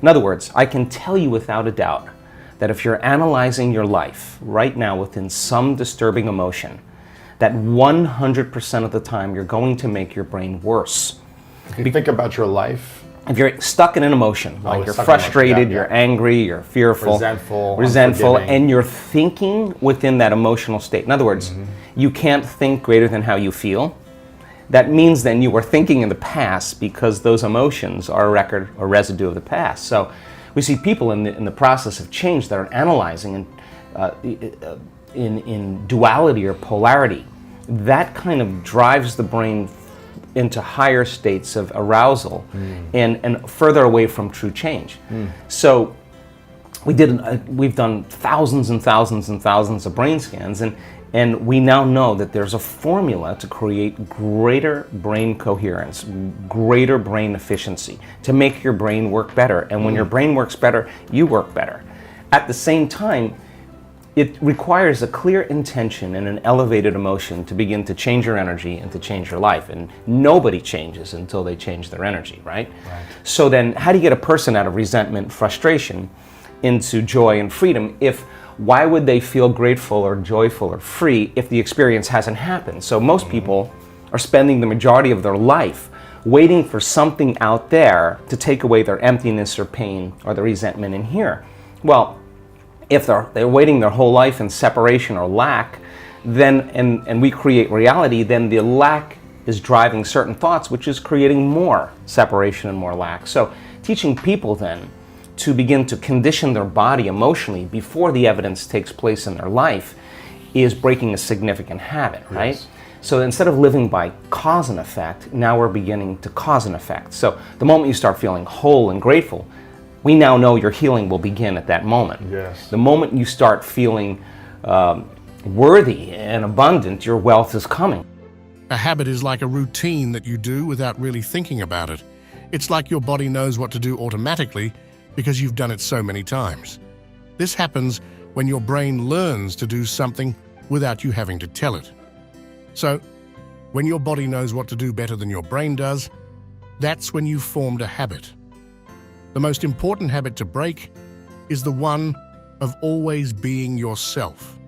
In other words, I can tell you without a doubt that if you're analyzing your life right now within some disturbing emotion, that 100% of the time you're going to make your brain worse. If you think about your life, if you're stuck in an emotion, like you're frustrated, you're angry, you're fearful, resentful, and you're thinking within that emotional state. In other words, you can't think greater than how you feel. That means then you were thinking in the past, because those emotions are a record or residue of the past. So we see people in the process of change that are analyzing in duality or polarity. That kind of drives the brain into higher states of arousal and further away from true change. So we've done thousands and thousands and thousands of brain scans, and we now know that there's a formula to create greater brain coherence, greater brain efficiency, to make your brain work better. And when your brain works better, you work better. At the same time, it requires a clear intention and an elevated emotion to begin to change your energy and to change your life. And nobody changes until they change their energy, right? So then how do you get a person out of resentment, frustration, into joy and freedom? Why would they feel grateful or joyful or free if the experience hasn't happened? So most people are spending the majority of their life waiting for something out there to take away their emptiness or pain or the resentment in here. Well, if they're waiting their whole life in separation or lack, then and we create reality, then the lack is driving certain thoughts, which is creating more separation and more lack. So teaching people then to begin to condition their body emotionally before the evidence takes place in their life is breaking a significant habit, right? Yes. So instead of living by cause and effect, now we're beginning to cause and effect. So the moment you start feeling whole and grateful, we now know your healing will begin at that moment. Yes. The moment you start feeling worthy and abundant, your wealth is coming. A habit is like a routine that you do without really thinking about it. It's like your body knows what to do automatically because you've done it so many times. This happens when your brain learns to do something without you having to tell it. So, when your body knows what to do better than your brain does, that's when you've formed a habit. The most important habit to break is the one of always being yourself.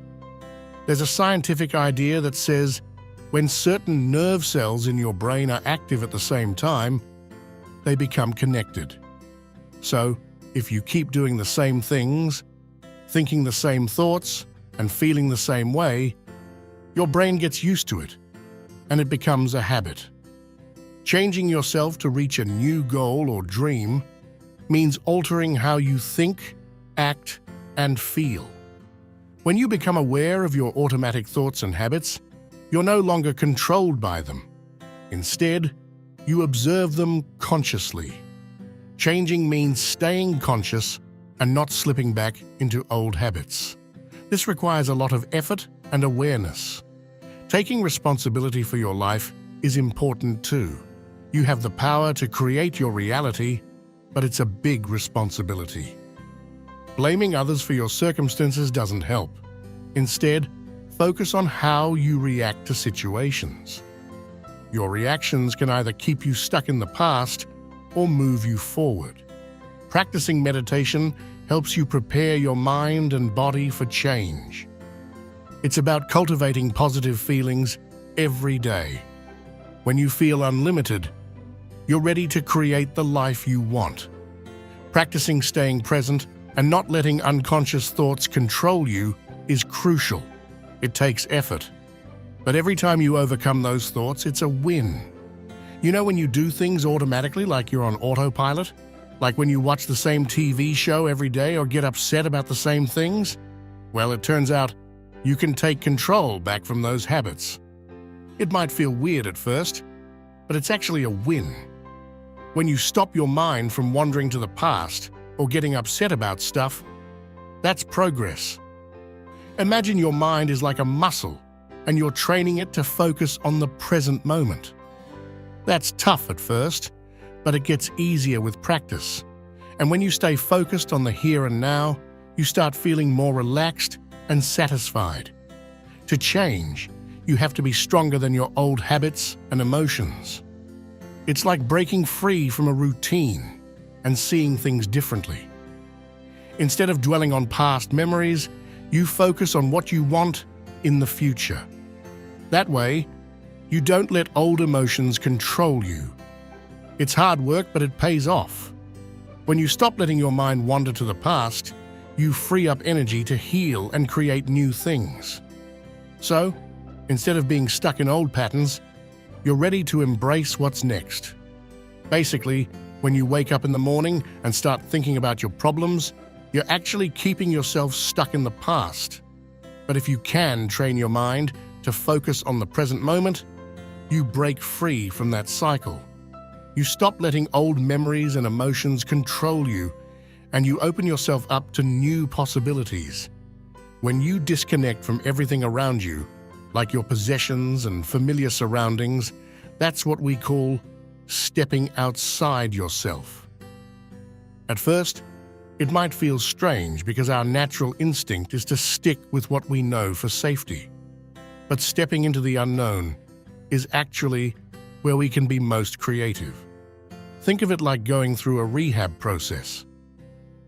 There's a scientific idea that says when certain nerve cells in your brain are active at the same time, they become connected. So, if you keep doing the same things, thinking the same thoughts, and feeling the same way, your brain gets used to it, and it becomes a habit. Changing yourself to reach a new goal or dream means altering how you think, act, and feel. When you become aware of your automatic thoughts and habits, you're no longer controlled by them. Instead, you observe them consciously. Changing means staying conscious and not slipping back into old habits. This requires a lot of effort and awareness. Taking responsibility for your life is important too. You have the power to create your reality, but it's a big responsibility. Blaming others for your circumstances doesn't help. Instead, focus on how you react to situations. Your reactions can either keep you stuck in the past or move you forward. Practicing meditation helps you prepare your mind and body for change. It's about cultivating positive feelings every day. When you feel unlimited, you're ready to create the life you want. Practicing staying present and not letting unconscious thoughts control you is crucial. It takes effort. But every time you overcome those thoughts, it's a win. You know when you do things automatically, like you're on autopilot? Like when you watch the same TV show every day or get upset about the same things? Well, it turns out you can take control back from those habits. It might feel weird at first, but it's actually a win. When you stop your mind from wandering to the past or getting upset about stuff, that's progress. Imagine your mind is like a muscle and you're training it to focus on the present moment. That's tough at first, but it gets easier with practice. And when you stay focused on the here and now, you start feeling more relaxed and satisfied. To change, you have to be stronger than your old habits and emotions. It's like breaking free from a routine and seeing things differently. Instead of dwelling on past memories, you focus on what you want in the future. That way, you don't let old emotions control you. It's hard work, but it pays off. When you stop letting your mind wander to the past, you free up energy to heal and create new things. So, instead of being stuck in old patterns, you're ready to embrace what's next. Basically, when you wake up in the morning and start thinking about your problems, you're actually keeping yourself stuck in the past. But if you can train your mind to focus on the present moment, you break free from that cycle. You stop letting old memories and emotions control you, and you open yourself up to new possibilities. When you disconnect from everything around you, like your possessions and familiar surroundings, that's what we call stepping outside yourself. At first, it might feel strange because our natural instinct is to stick with what we know for safety. But stepping into the unknown is actually where we can be most creative. Think of it like going through a rehab process.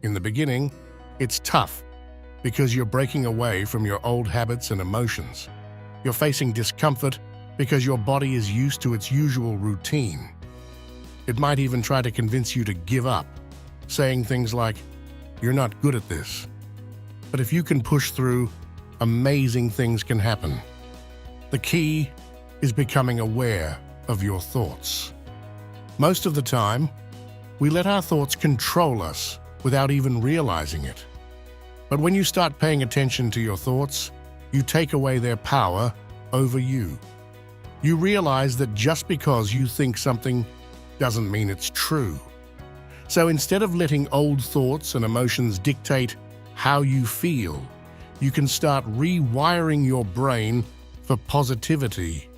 In the beginning, it's tough because you're breaking away from your old habits and emotions. You're facing discomfort because your body is used to its usual routine. It might even try to convince you to give up, saying things like, "You're not good at this." But if you can push through, amazing things can happen. The key is becoming aware of your thoughts. Most of the time, we let our thoughts control us without even realizing it. But when you start paying attention to your thoughts, you take away their power over you. You realize that just because you think something doesn't mean it's true. So instead of letting old thoughts and emotions dictate how you feel, you can start rewiring your brain for positivity.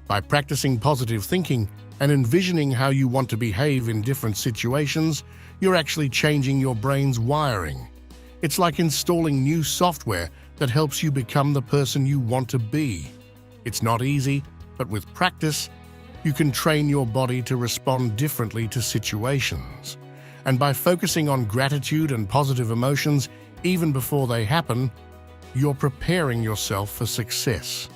By practicing positive thinking and envisioning how you want to behave in different situations, you're actually changing your brain's wiring. It's like installing new software that helps you become the person you want to be. It's not easy, but with practice, you can train your body to respond differently to situations. And by focusing on gratitude and positive emotions even before they happen, you're preparing yourself for success.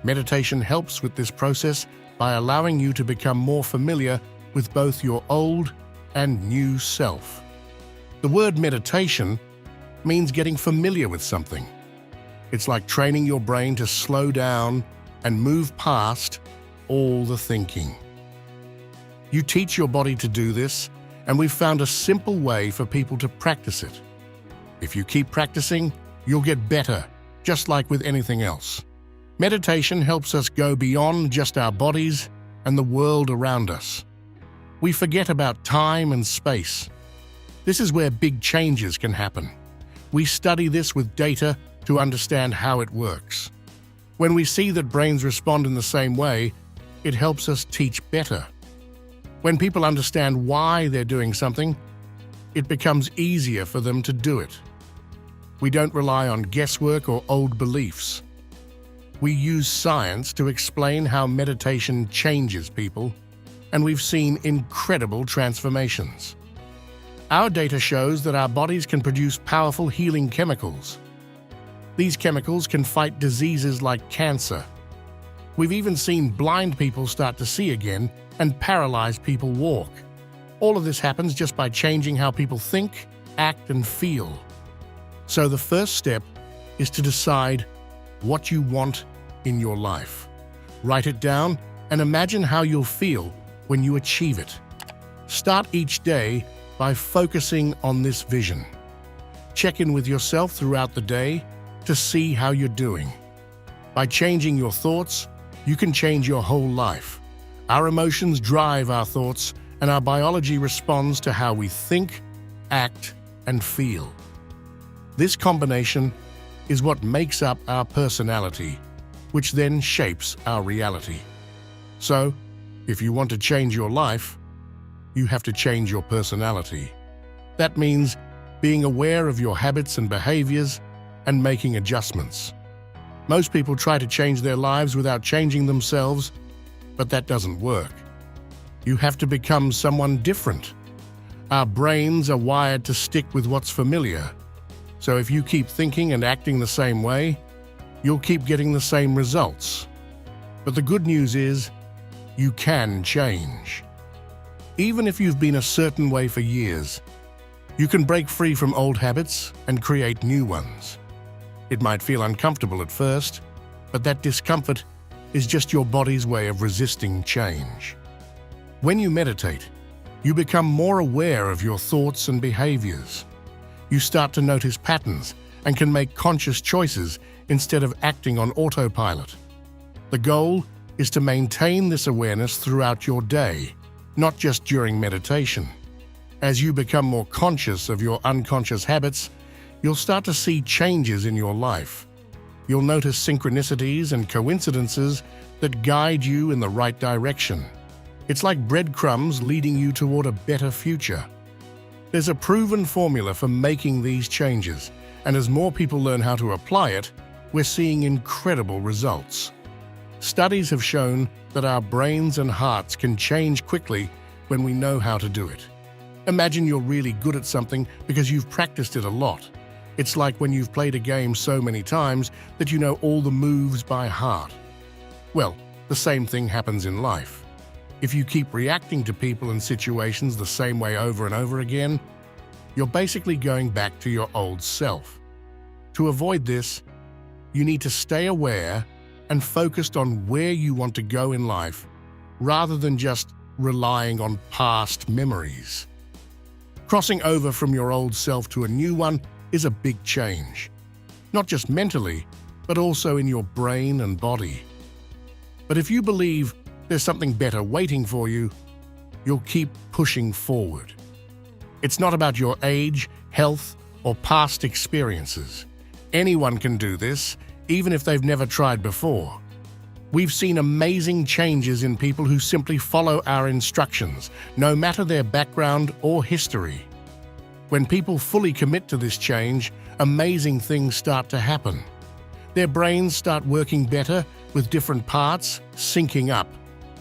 Meditation helps with this process by allowing you to become more familiar with both your old and new self. The word meditation means getting familiar with something. It's like training your brain to slow down and move past all the thinking. You teach your body to do this, and we've found a simple way for people to practice it. If you keep practicing, you'll get better, just like with anything else. Meditation helps us go beyond just our bodies and the world around us. We forget about time and space. This is where big changes can happen. We study this with data to understand how it works. When we see that brains respond in the same way, it helps us teach better. When people understand why they're doing something, it becomes easier for them to do it. We don't rely on guesswork or old beliefs. We use science to explain how meditation changes people, and we've seen incredible transformations. Our data shows that our bodies can produce powerful healing chemicals. These chemicals can fight diseases like cancer. We've even seen blind people start to see again and paralyzed people walk. All of this happens just by changing how people think, act, and feel. So the first step is to decide what you want in your life. Write it down and imagine how you'll feel when you achieve it. Start each day by focusing on this vision. Check in with yourself throughout the day to see how you're doing. By changing your thoughts, you can change your whole life. Our emotions drive our thoughts, and our biology responds to how we think, act, and feel. This combination is what makes up our personality, which then shapes our reality. So, if you want to change your life, you have to change your personality. That means being aware of your habits and behaviors and making adjustments. Most people try to change their lives without changing themselves, but that doesn't work. You have to become someone different Our brains are wired to stick with what's familiar. So if you keep thinking and acting the same way, you'll keep getting the same results. But the good news is, you can change. Even if you've been a certain way for years, you can break free from old habits and create new ones. It might feel uncomfortable at first, but that discomfort is just your body's way of resisting change. When you meditate, you become more aware of your thoughts and behaviors. You start to notice patterns and can make conscious choices instead of acting on autopilot. The goal is to maintain this awareness throughout your day, not just during meditation. As you become more conscious of your unconscious habits, you'll start to see changes in your life. You'll notice synchronicities and coincidences that guide you in the right direction. It's like breadcrumbs leading you toward a better future. There's a proven formula for making these changes, and as more people learn how to apply it, we're seeing incredible results. Studies have shown that our brains and hearts can change quickly when we know how to do it. Imagine you're really good at something because you've practiced it a lot. It's like when you've played a game so many times that you know all the moves by heart. Well, the same thing happens in life. If you keep reacting to people and situations the same way over and over again, you're basically going back to your old self. To avoid this, you need to stay aware and focused on where you want to go in life, rather than just relying on past memories. Crossing over from your old self to a new one is a big change, not just mentally, but also in your brain and body. But if you believe there's something better waiting for you, you'll keep pushing forward. It's not about your age, health, or past experiences. Anyone can do this, even if they've never tried before. We've seen amazing changes in people who simply follow our instructions, no matter their background or history. When people fully commit to this change, amazing things start to happen. Their brains start working better, with different parts syncing up,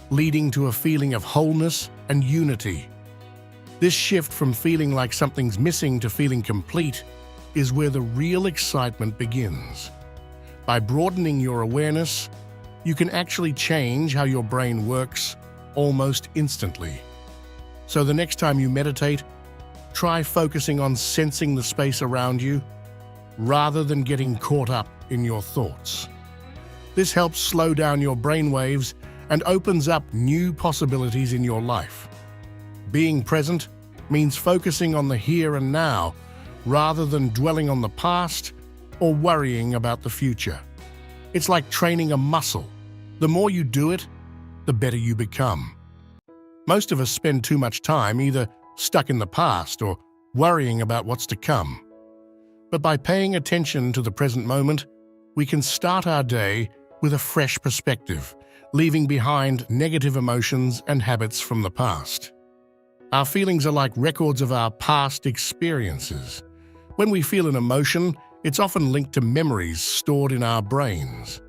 leading to a feeling of wholeness and unity. This shift from feeling like something's missing to feeling complete is where the real excitement begins. By broadening your awareness, you can actually change how your brain works almost instantly. So the next time you meditate, try focusing on sensing the space around you rather than getting caught up in your thoughts. This helps slow down your brain waves and opens up new possibilities in your life. Being present means focusing on the here and now rather than dwelling on the past or worrying about the future. It's like training a muscle. The more you do it, the better you become. Most of us spend too much time either stuck in the past or worrying about what's to come. But by paying attention to the present moment, we can start our day with a fresh perspective, leaving behind negative emotions and habits from the past. Our feelings are like records of our past experiences. When we feel an emotion, it's often linked to memories stored in our brains.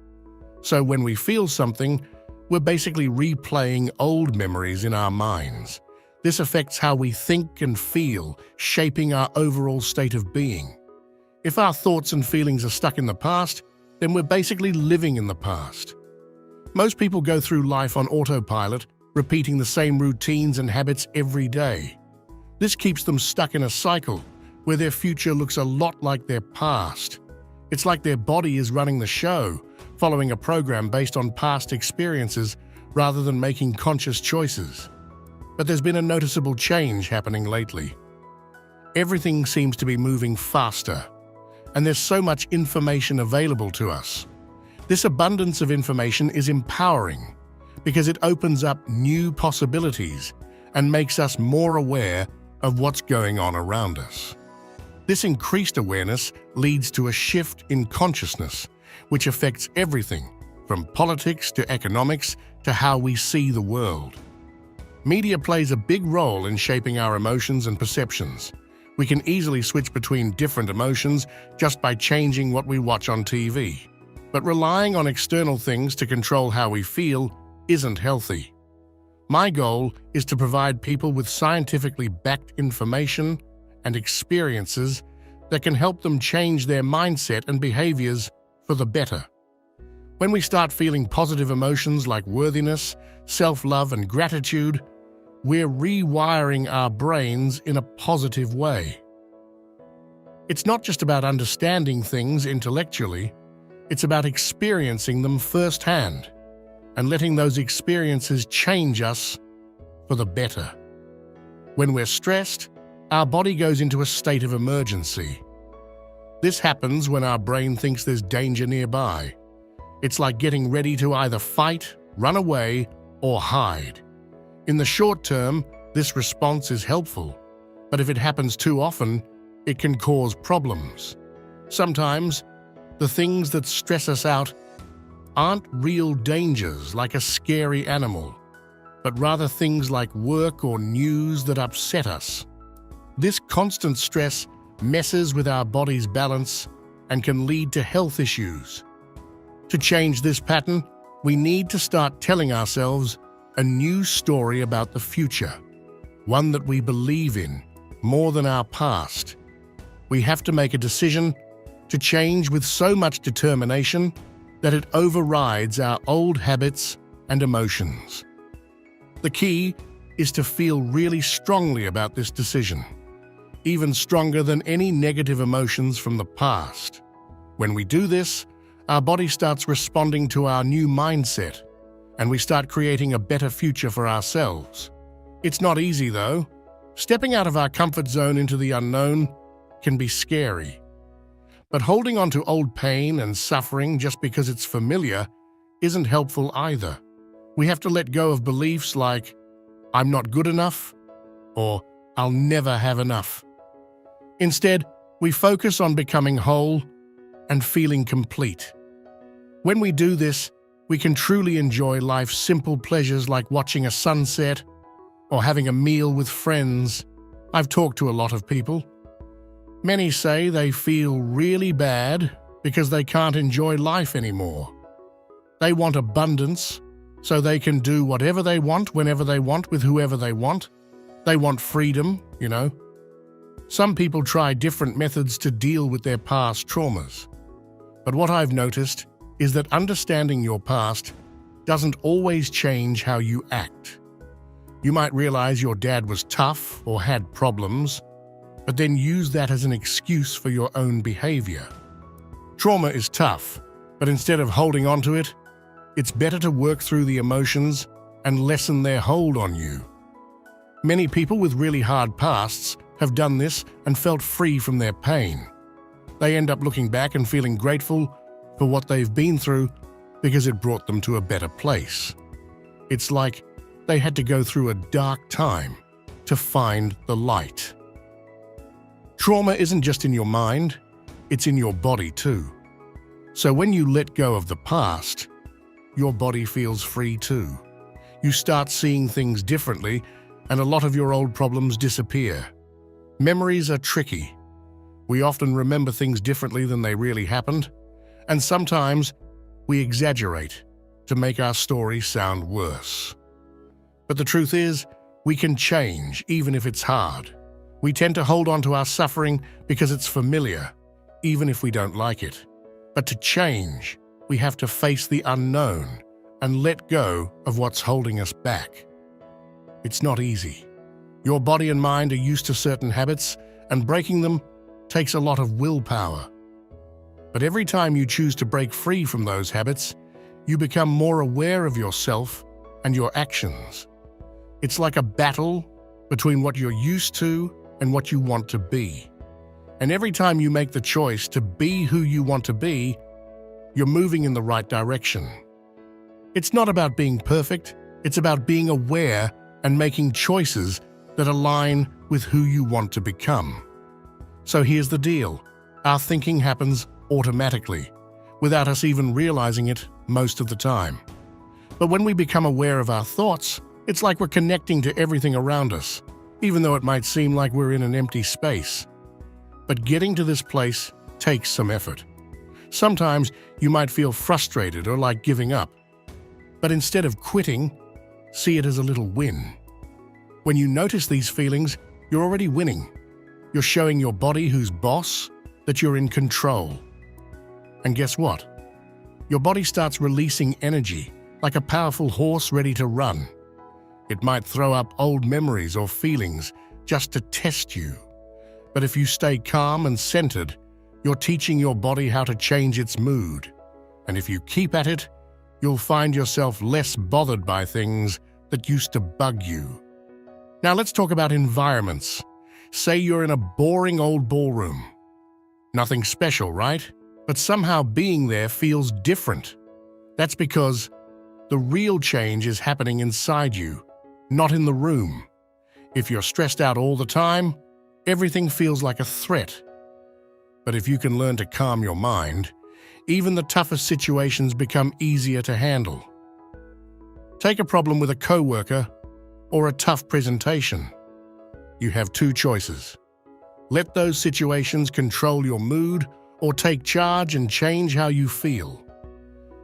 So when we feel something, we're basically replaying old memories in our minds. This affects how we think and feel, shaping our overall state of being. If our thoughts and feelings are stuck in the past, then we're basically living in the past. Most people go through life on autopilot, repeating the same routines and habits every day. This keeps them stuck in a cycle where their future looks a lot like their past. It's like their body is running the show, following a program based on past experiences rather than making conscious choices. But there's been a noticeable change happening lately. Everything seems to be moving faster, and there's so much information available to us. This abundance of information is empowering because it opens up new possibilities and makes us more aware of what's going on around us. This increased awareness leads to a shift in consciousness, which affects everything from politics to economics to how we see the world. Media plays a big role in shaping our emotions and perceptions. We can easily switch between different emotions just by changing what we watch on TV. But relying on external things to control how we feel isn't healthy. My goal is to provide people with scientifically backed information and experiences that can help them change their mindset and behaviors for the better. When we start feeling positive emotions like worthiness, self-love, and gratitude, we're rewiring our brains in a positive way. It's not just about understanding things intellectually, it's about experiencing them firsthand and letting those experiences change us for the better. When we're stressed, our body goes into a state of emergency. This happens when our brain thinks there's danger nearby. It's like getting ready to either fight, run away, or hide. In the short term, this response is helpful, but if it happens too often, it can cause problems. Sometimes, the things that stress us out aren't real dangers like a scary animal, but rather things like work or news that upset us. This constant stress messes with our body's balance and can lead to health issues. To change this pattern, we need to start telling ourselves a new story about the future, one that we believe in more than our past. We have to make a decision to change with so much determination that it overrides our old habits and emotions. The key is to feel really strongly about this decision, even stronger than any negative emotions from the past. When we do this, our body starts responding to our new mindset, and we start creating a better future for ourselves. It's not easy, though. Stepping out of our comfort zone into the unknown can be scary. But holding on to old pain and suffering just because it's familiar isn't helpful either. We have to let go of beliefs like, "I'm not good enough," or "I'll never have enough." Instead, we focus on becoming whole and feeling complete. When we do this, we can truly enjoy life's simple pleasures like watching a sunset or having a meal with friends. I've talked to a lot of people. Many say they feel really bad because they can't enjoy life anymore. They want abundance, so they can do whatever they want, whenever they want, with whoever they want. They want freedom, you know. Some people try different methods to deal with their past traumas. But what I've noticed is that understanding your past doesn't always change how you act. You might realize your dad was tough or had problems, but then use that as an excuse for your own behavior. Trauma is tough, but instead of holding on to it, it's better to work through the emotions and lessen their hold on you. Many people with really hard pasts have done this and felt free from their pain. They end up looking back and feeling grateful for what they've been through because it brought them to a better place. It's like they had to go through a dark time to find the light. Trauma isn't just in your mind, it's in your body too. So when you let go of the past, your body feels free too. You start seeing things differently, and a lot of your old problems disappear. Memories are tricky. We often remember things differently than they really happened, and sometimes we exaggerate to make our story sound worse. But the truth is, we can change even if it's hard. We tend to hold on to our suffering because it's familiar, even if we don't like it. But to change, we have to face the unknown and let go of what's holding us back. It's not easy. Your body and mind are used to certain habits, and breaking them takes a lot of willpower. But every time you choose to break free from those habits, you become more aware of yourself and your actions. It's like a battle between what you're used to and what you want to be. And every time you make the choice to be who you want to be, you're moving in the right direction. It's not about being perfect, it's about being aware and making choices that align with who you want to become. So here's the deal. Our thinking happens automatically, without us even realizing it most of the time. But when we become aware of our thoughts, it's like we're connecting to everything around us, even though it might seem like we're in an empty space. But getting to this place takes some effort. Sometimes you might feel frustrated or like giving up. But instead of quitting, see it as a little win. When you notice these feelings, you're already winning. You're showing your body, who's boss, that you're in control. And guess what? Your body starts releasing energy, like a powerful horse ready to run. It might throw up old memories or feelings just to test you. But if you stay calm and centered, you're teaching your body how to change its mood. And if you keep at it, you'll find yourself less bothered by things that used to bug you. Now let's talk about environments. Say you're in a boring old ballroom. Nothing special, right? But somehow being there feels different. That's because the real change is happening inside you, not in the room. If you're stressed out all the time, everything feels like a threat. But if you can learn to calm your mind, even the toughest situations become easier to handle. Take a problem with a coworker or a tough presentation. You have two choices. Let those situations control your mood, or take charge and change how you feel.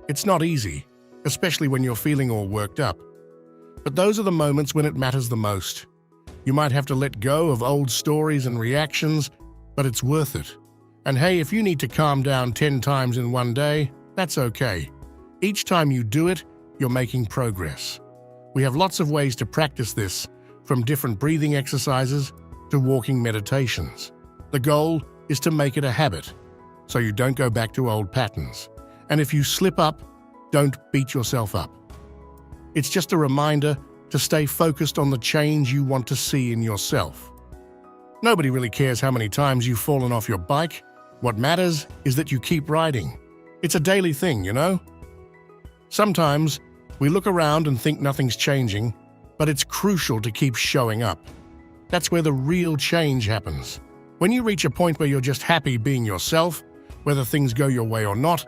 It's not easy, especially when you're feeling all worked up. But those are the moments when it matters the most. You might have to let go of old stories and reactions, but it's worth it. And hey, if you need to calm down 10 times in one day, that's okay. Each time you do it, you're making progress. We have lots of ways to practice this, from different breathing exercises to walking meditations. The goal is to make it a habit, so you don't go back to old patterns. And if you slip up, don't beat yourself up. It's just a reminder to stay focused on the change you want to see in yourself. Nobody really cares how many times you've fallen off your bike. What matters is that you keep riding. It's a daily thing, you know? Sometimes we look around and think nothing's changing, but it's crucial to keep showing up. That's where the real change happens. When you reach a point where you're just happy being yourself, whether things go your way or not,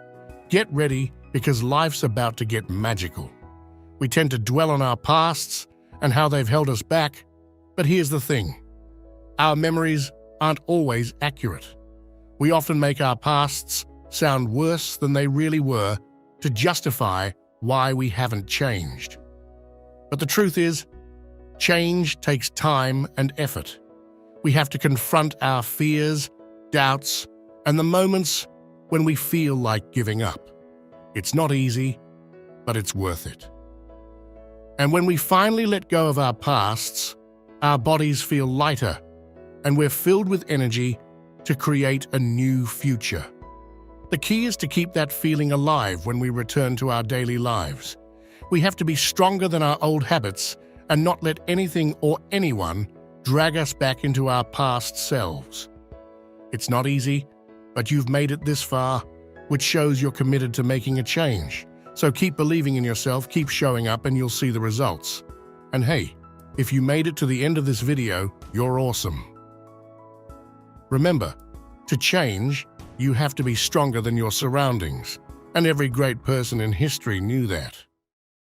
get ready, because life's about to get magical. We tend to dwell on our pasts and how they've held us back, but here's the thing. Our memories aren't always accurate. We often make our pasts sound worse than they really were to justify why we haven't changed. But the truth is, change takes time and effort. We have to confront our fears, doubts, and the moments when we feel like giving up. It's not easy, but it's worth it. And when we finally let go of our pasts, our bodies feel lighter, and we're filled with energy to create a new future. The key is to keep that feeling alive when we return to our daily lives. We have to be stronger than our old habits and not let anything or anyone drag us back into our past selves. It's not easy, but you've made it this far, which shows you're committed to making a change. So keep believing in yourself, keep showing up, and you'll see the results. And hey, if you made it to the end of this video, you're awesome. Remember, to change, you have to be stronger than your surroundings, and every great person in history knew that.